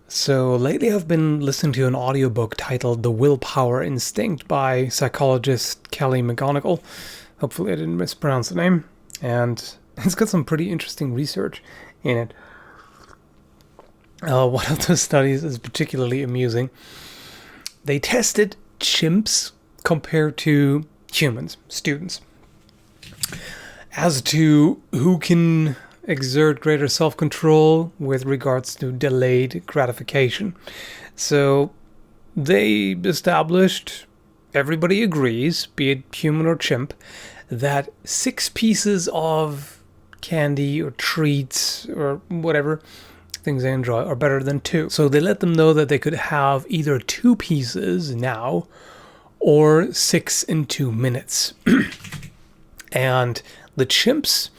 So lately I've been listening to an audiobook titled The Willpower Instinct by psychologist Kelly McGonigal. Hopefully I didn't mispronounce the name. And it's got some pretty interesting research in it. One of the studies is particularly amusing. They tested chimps compared to humans, students, as to who can exert greater self-control with regards to delayed gratification. So they established, everybody agrees, be it human or chimp, that 6 pieces of candy or treats or whatever things they enjoy are better than 2. So they let them know that they could have either 2 pieces now or 6 in 2 minutes. And the chimps,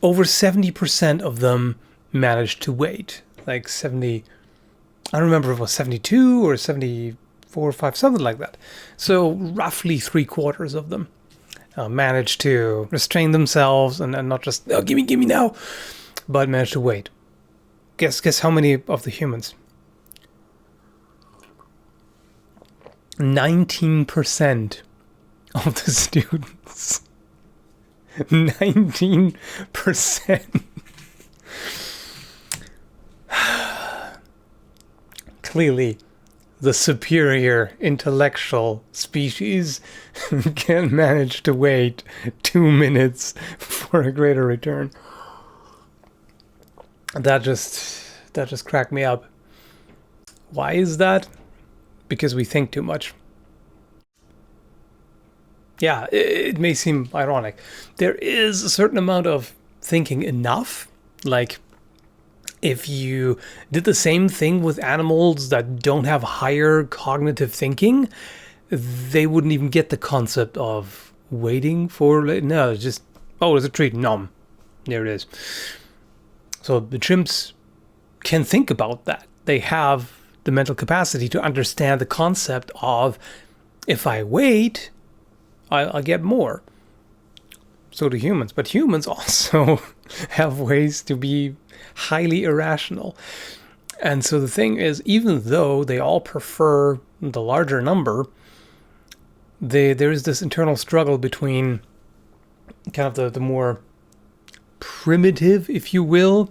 over 70% of them managed to wait. Like 70, I don't remember if it was 72 or 74 or 5, something like that. So roughly 3/4 of them managed to restrain themselves and not just, oh, gimme now, but managed to wait. Guess how many of the humans? 19% of the students. 19%. Clearly, the superior intellectual species can manage to wait 2 minutes for a greater return. That just cracked me up. Why is that? Because we think too much. Yeah, it may seem ironic. There is a certain amount of thinking enough. Like, if you did the same thing with animals that don't have higher cognitive thinking, they wouldn't even get the concept of waiting for... No, it's just, oh, there's a treat. Nom. There it is. So the chimps can think about that. They have the mental capacity to understand the concept of, if I wait, I'll get more. So do humans. But humans also have ways to be highly irrational. And so the thing is, even though they all prefer the larger number, there is this internal struggle between kind of the more primitive, if you will,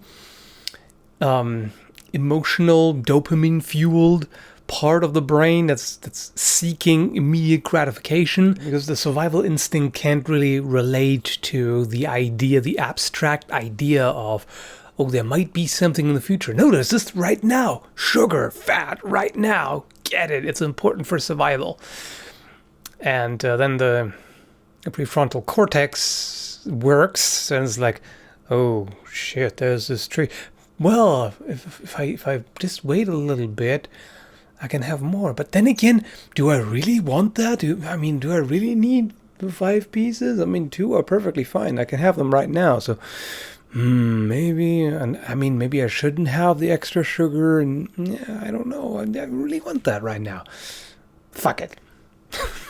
emotional, dopamine-fueled part of the brain that's seeking immediate gratification, because the survival instinct can't really relate to the idea, the abstract idea of, oh, there might be something in the future. No, there's this right now. Sugar, fat, right now. Get it. It's important for survival. And then the prefrontal cortex works, and it's like, oh shit, there's this tree. Well, if I just wait a little bit, I can have more. But then again, do I really want that? Do I really need the 5 pieces? 2 are perfectly fine. I can have them right now. So maybe I shouldn't have the extra sugar, and I don't know. I really want that right now. Fuck it.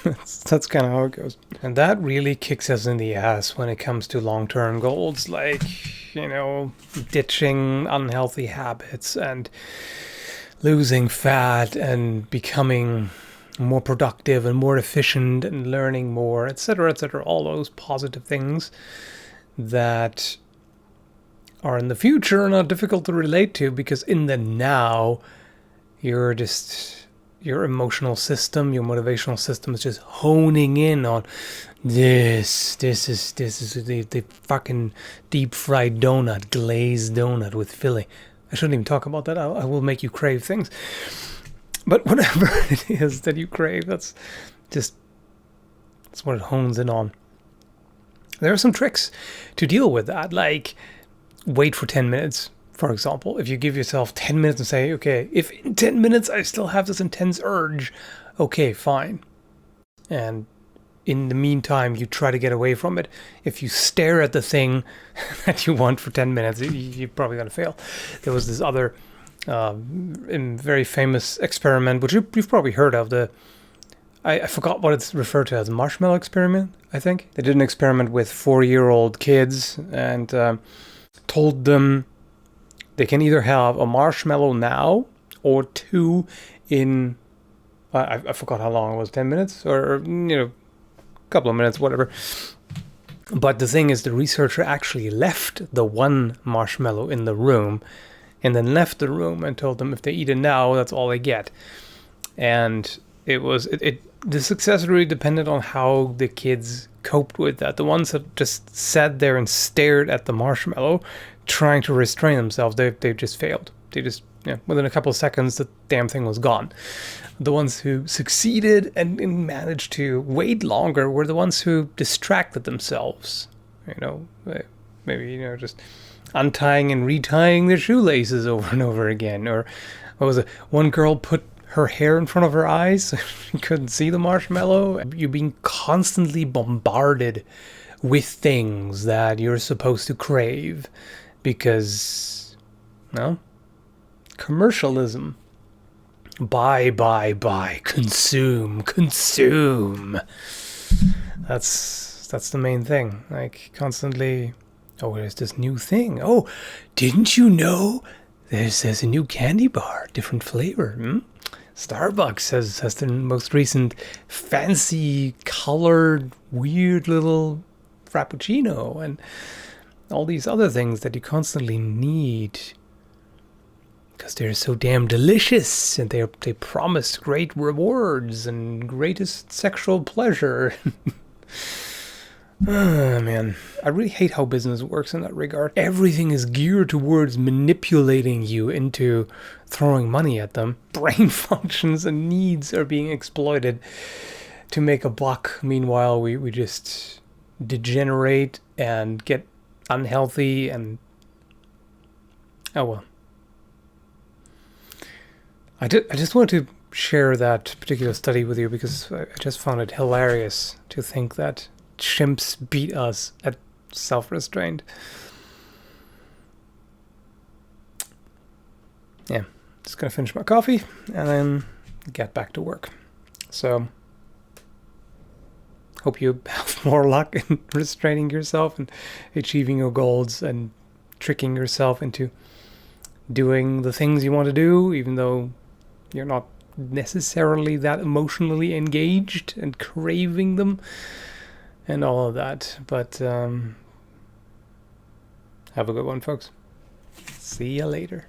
That's kind of how it goes. And that really kicks us in the ass when it comes to long-term goals, like, ditching unhealthy habits and losing fat and becoming more productive and more efficient and learning more, etc., etc. All those positive things that are in the future are not difficult to relate to, because in the now, your emotional system, your motivational system is just honing in on this is the fucking deep fried donut, glazed donut with filling. I shouldn't even talk about that. I will make you crave things. But whatever it is that you crave, that's what it hones in on. There are some tricks to deal with that, like wait for 10 minutes. For example, if you give yourself 10 minutes and say, okay, if in 10 minutes I still have this intense urge, okay, fine. And in the meantime, you try to get away from it. If you stare at the thing that you want for 10 minutes, you're probably going to fail. There was this other very famous experiment, which you've probably heard of. I forgot what it's referred to as, marshmallow experiment, I think. They did an experiment with 4-year-old kids and told them they can either have a marshmallow now or two in, I forgot how long it was, 10 minutes or a couple of minutes, whatever. But the thing is, the researcher actually left the one marshmallow in the room and then left the room and told them if they eat it now, that's all they get. And the success really depended on how the kids coped with that. The ones that just sat there and stared at the marshmallow, trying to restrain themselves, they just failed. They just, within a couple of seconds, the damn thing was gone. The ones who succeeded and managed to wait longer were the ones who distracted themselves. Maybe just untying and retying their shoelaces over and over again. Or what was it? One girl put her hair in front of her eyes so she couldn't see the marshmallow. You're being constantly bombarded with things that you're supposed to crave because, commercialism. Buy, consume. That's the main thing. Like, constantly, there's this new thing. Oh, didn't you know there's a new candy bar, different flavor? Starbucks has the most recent fancy colored weird little frappuccino and all these other things that you constantly need because they're so damn delicious and they promise great rewards and greatest sexual pleasure. Oh, man, I really hate how business works in that regard. Everything is geared towards manipulating you into throwing money at them. Brain functions and needs are being exploited to make a buck. Meanwhile, we just degenerate and get unhealthy and... oh well. I just wanted to share that particular study with you because I just found it hilarious to think that chimps beat us at self-restraint. Yeah, just gonna finish my coffee and then get back to work. So, hope you have more luck in restraining yourself and achieving your goals and tricking yourself into doing the things you want to do, even though you're not necessarily that emotionally engaged and craving them. And all of that. But have a good one, folks. See ya later.